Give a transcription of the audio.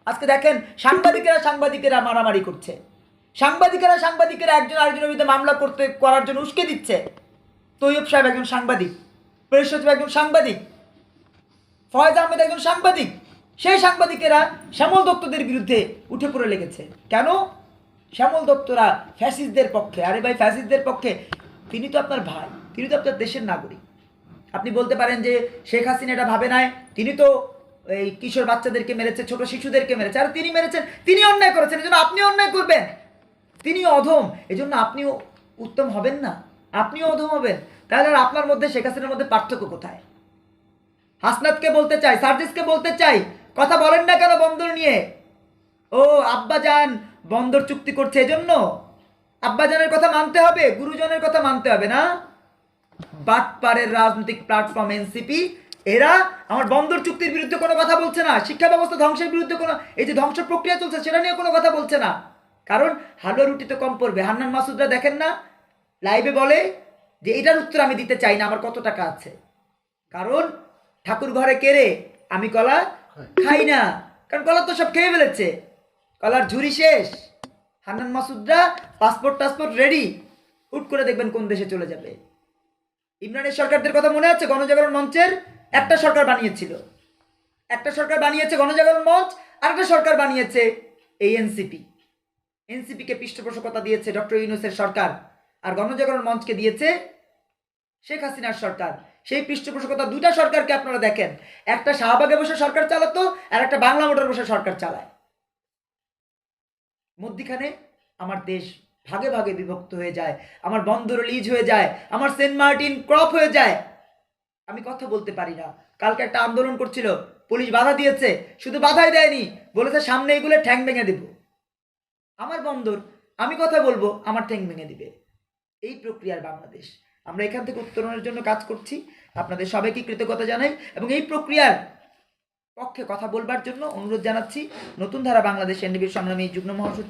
আজকে দেখেন সাংবাদিকেরা মারামারি করছে, সাংবাদিকেরা একজন আরেকজনের বিরুদ্ধে মামলা করার জন্য উস্কে দিচ্ছে। তৈয়ব সাহেব একজন সাংবাদিক, প্রেস সচিব একজন সাংবাদিক, ফয়েজ আহমেদ একজন সাংবাদিক। সেই সাংবাদিকেরা শ্যামল দত্তদের বিরুদ্ধে উঠে পড়ে লেগেছে। কেন? শ্যামল দত্তরা ফ্যাসিস্টদের পক্ষে। আরে ভাই, ফ্যাসিস্টদের পক্ষে? তিনি তো আপনার ভাই, তিনি তো আপনার দেশের নাগরিক। আপনি বলতে পারেন যে শেখ হাসিনা এটা ভাবে নাই, তিনি তো এই কিশোর বাচ্চাদেরকে মেরেছে, ছোট শিশুদেরকে মেরেছে। আর তিনি মেরেছেন, তিনি অন্যায় করেছেন, এই জন্য আপনি অন্যায় করবেন? তিনি অধম, এই জন্য আপনিও উত্তম হবেন না? আপনিও অধম হবেন? তাহলে আর আপনার মধ্যে শেখ হাসিনার মধ্যে পার্থক্য কোথায়? হাসনাতকে বলতে চাই, সার্জিসকে বলতে চাই, কথা বলেন না কেন বন্দর নিয়ে? ও আব্বাজান বন্দর চুক্তি করছে, এজন্য আব্বাজানের কথা মানতে হবে, গুরুজনের কথা মানতে হবে না? বাটপাড়ের রাজনৈতিক প্ল্যাটফর্ম এনসিপি, এরা আমার বন্দর চুক্তির বিরুদ্ধে কোনো কথা বলছে না, শিক্ষা ব্যবস্থা ধ্বংসের বিরুদ্ধে কোনো, এই যে ধ্বংস প্রক্রিয়া চলছে সেটা নিয়ে কোনো কথা বলছে না। কারণ হালুয়া রুটি তো কম পড়বে। হান্নান মাসুদরা দেখেন না, লাইভে বলে যে এটার উত্তর আমি দিতে চাই না, আমার কত টাকা আছে। কারণ ঠাকুর ঘরে কেড়ে আমি কলা খাই না, কারণ কলা তো সব খেয়ে ফেলেছে, কলার ঝুরি শেষ। হান্নান মাসুদরা পাসপোর্ট রেডি, হুট করে দেখবেন কোন দেশে চলে যাবে। ইমরানের সরকারদের কথা মনে আছে? গণজাগরণ মঞ্চের একটা সরকার বানিয়েছিল, একটা সরকার বানিয়েছে গণজাগরণ মঞ্চ, আর একটা সরকার বানিয়েছে এই এনসিপিকে পৃষ্ঠপোষকতা দিয়েছে ডক্টর ইউনূসের সরকার, আর গণজাগরণ মঞ্চকে দিয়েছে শেখ হাসিনার সরকার। সেই পৃষ্ঠপোষকতা দুটা সরকারকে আপনারা দেখেন, একটা শাহবাগে বসে সরকার চালাতো, আর একটা বাংলা মোটর বসে সরকার চালায়। মধ্যিখানে আমার দেশ ভাগে ভাগে বিভক্ত হয়ে যায়, আমার বন্দর লিজ হয়ে যায়, আমার সেন্ট মার্টিন ক্রপ হয়ে যায়, আমি কথা বলতে পারি না। কালকে একটা আন্দোলন করছিল, পুলিশ বাধা দিয়েছে, শুধু বাধাই দেয়নি, বলেছে সামনে এগুলো ঠ্যাং ভেঙে দেব। আমার বন্দর, আমি কথা বলবো, আমার ঠ্যাং ভেঙে দিবে। এই প্রক্রিয়ার বাংলাদেশ। আমরা এখান থেকে উত্তরণের জন্য কাজ করছি। আপনাদের সবাইকে কৃতজ্ঞতা জানাই এবং এই প্রক্রিয়ার পক্ষে কথা বলবার জন্য অনুরোধ জানাচ্ছি। নতুন ধারা বাংলাদেশ এনডিবির সংগ্রামী যুগ্ম মহাসচিব